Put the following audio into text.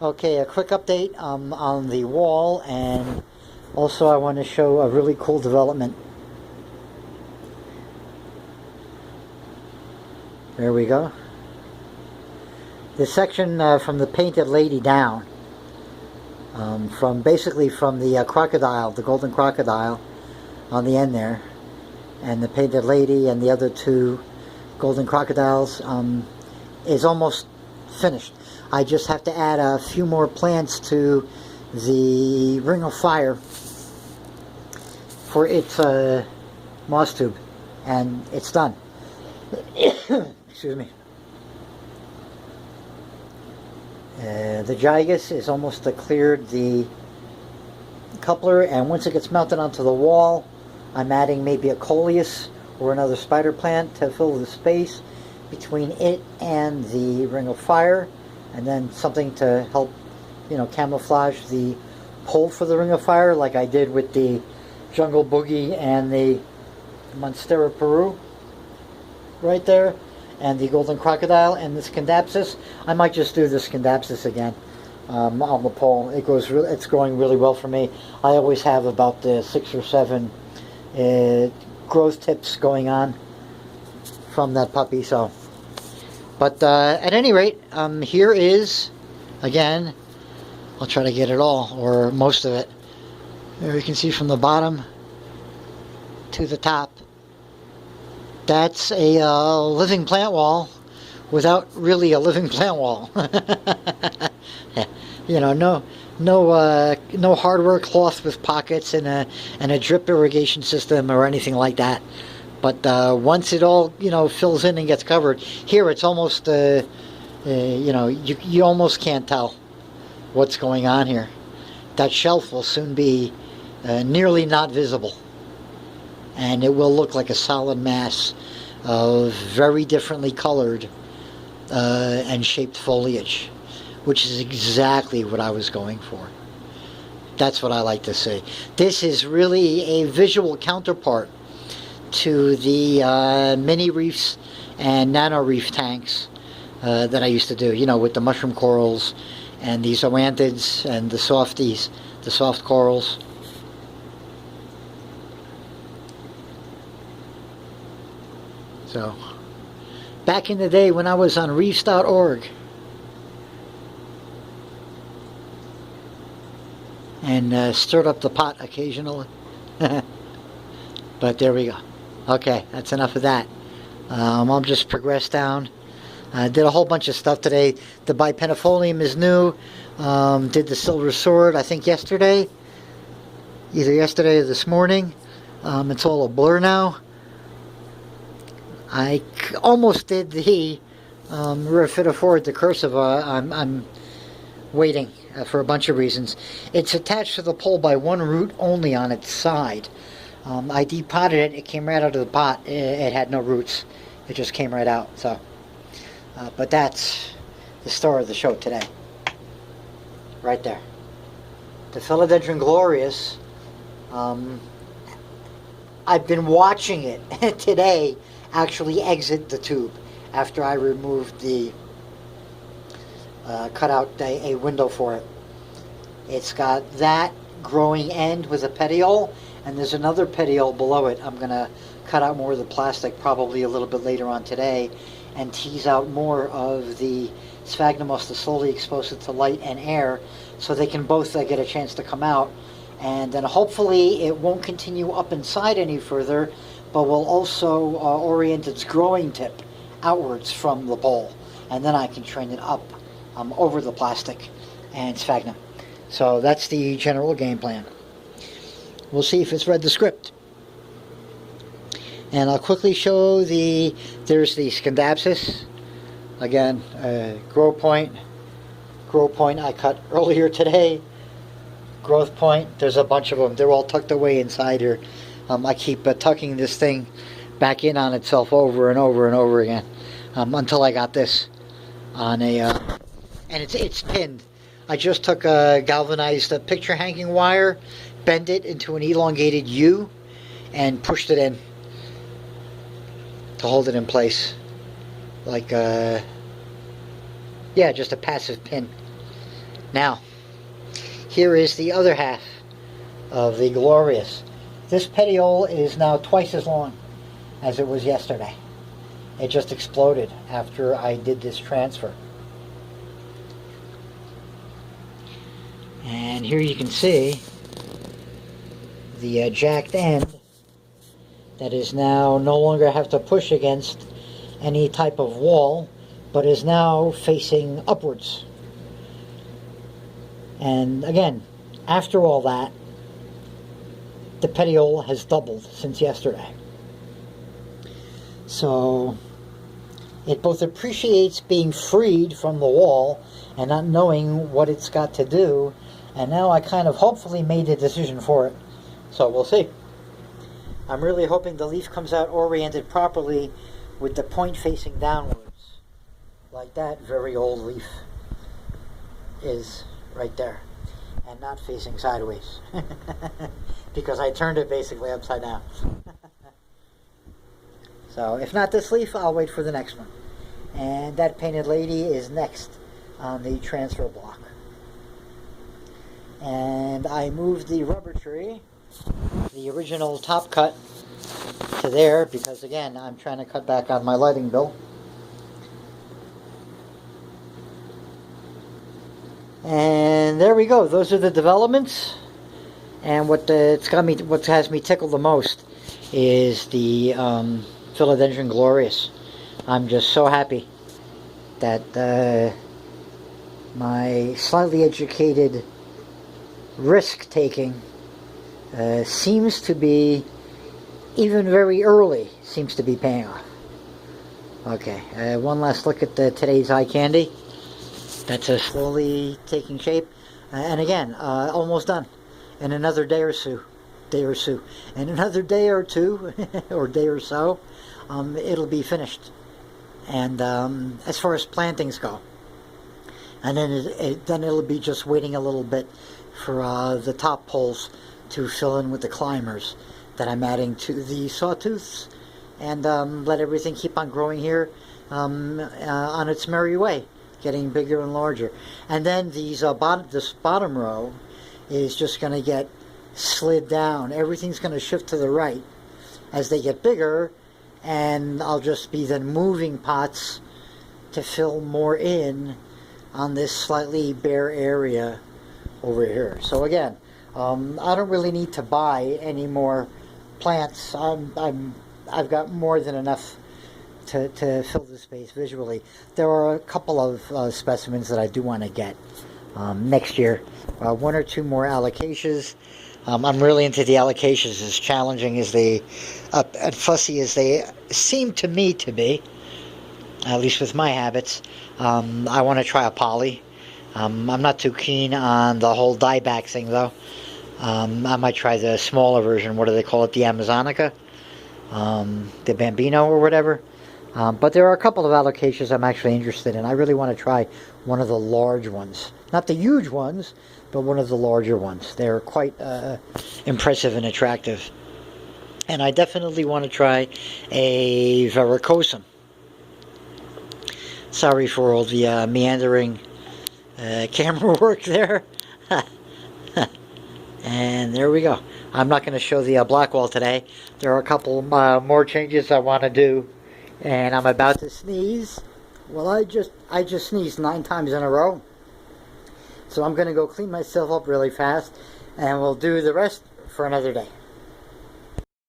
Okay, a quick update on the wall, and also I want to show a really cool development. There we go. This section from the painted lady down, from the crocodile, the golden crocodile on the end there, and the painted lady and the other two golden crocodiles is almost finished. I just have to add a few more plants to the ring of fire for its moss tube, and it's done. Excuse me. The Gigas is almost cleared the coupler, and once it gets mounted onto the wall, I'm adding maybe a coleus or another spider plant to fill the space between it and the ring of fire, and then something to help, camouflage the pole for the ring of fire, like I did with the jungle boogie and the monstera Peru right there, and the golden crocodile and the scindapsus. I might just do the scindapsus again on the pole. It's growing really well for me. I always have about 6 or 7 growth tips going on from that puppy. So, but at any rate, here is, again, I'll try to get it all, or most of it. There you can see from the bottom to the top. That's a living plant wall without really a living plant wall. No hardware cloth with pockets and a drip irrigation system or anything like that. But once it all fills in and gets covered, here it's almost you almost can't tell what's going on here. That shelf will soon be nearly not visible, and it will look like a solid mass of very differently colored and shaped foliage, which is exactly what I was going for. That's what I like to see. This is really a visual counterpart to the mini reefs and nano reef tanks that I used to do, with the mushroom corals and the zoanthids and the softies, the soft corals. So, back in the day when I was on reefs.org, and stirred up the pot occasionally. But there we go. Okay, that's enough of that. I'll just progress down. Did a whole bunch of stuff today. The bipenniformium is new. Did the silver sword, I think yesterday. Either yesterday or this morning. It's all a blur now. I almost did the Rhiphidophora decursiva. I'm waiting for a bunch of reasons. It's attached to the pole by one root only on its side. I depotted it. It came right out of the pot. It had no roots. It just came right out. So, but that's the star of the show today. Right there. The P.glorious. I've been watching it today actually exit the tube after I removed the cut out a window for it. It's got that growing end with a petiole, and there's another petiole below it. I'm going to cut out more of the plastic probably a little bit later on today and tease out more of the sphagnum to slowly expose it to light and air so they can both get a chance to come out, and then hopefully it won't continue up inside any further, but will also orient its growing tip outwards from the pole, and then I can train it up over the plastic and sphagnum. So that's the general game plan. We'll see if it's read the script. And I'll quickly show there's the scindapsus. Again, grow point I cut earlier today. Growth point, there's a bunch of them. They're all tucked away inside here. I keep tucking this thing back in on itself over and over and over again until I got this on a, and it's pinned. I just took a galvanized picture hanging wire, bent it into an elongated U, and pushed it in to hold it in place, like yeah, just a passive pin. Now, here is the other half of the Glorious. This petiole is now twice as long as it was yesterday. It just exploded after I did this transfer. And here you can see the jacked end that is now no longer have to push against any type of wall, but is now facing upwards. And again, after all that, the petiole has doubled since yesterday. So it both appreciates being freed from the wall and not knowing what it's got to do, and now I kind of hopefully made a decision for it. So we'll see. I'm really hoping the leaf comes out oriented properly with the point facing downwards, like that very old leaf is right there, and not facing sideways because I turned it basically upside down. So if not this leaf, I'll wait for the next one. And that painted lady is next on the transfer block. And I moved the rubber tree, the original top cut, to there because again I'm trying to cut back on my lighting bill. And there we go. Those are the developments. And what has me tickled the most is the Philodendron glorious. I'm just so happy that my slightly educated risk taking seems to be, even very early, seems to be paying off. Okay, one last look at today's eye candy. That's slowly taking shape, and again, almost done. In another day or so, in another day or two, or day or so, it'll be finished. And as far as plantings go, and then it'll be just waiting a little bit for the top poles to fill in with the climbers that I'm adding to the sawtooths, and let everything keep on growing here on its merry way, getting bigger and larger. And then this bottom row is just going to get slid down. Everything's going to shift to the right as they get bigger, and I'll just be then moving pots to fill more in on this slightly bare area over here. So again, I don't really need to buy any more plants. I've got more than enough to fill the space visually. There are a couple of specimens that I do want to get next year. One or two more alocasias. I'm really into the alocasias, as challenging as they, and fussy as they seem to me to be, at least with my habits. I want to try a poly. I'm not too keen on the whole dieback thing, though. I might try the smaller version. What do they call it? The Amazonica? The Bambino or whatever. But there are a couple of alocasias I'm actually interested in. I really want to try one of the large ones. Not the huge ones, but one of the larger ones. They're quite impressive and attractive. And I definitely want to try a varicosum. Sorry for all the meandering camera work there. And there we go. I'm not going to show the black wall today. There are a couple more changes I want to do. And I'm about to sneeze. Well, I just sneezed 9 times in a row. So I'm going to go clean myself up really fast. And we'll do the rest for another day.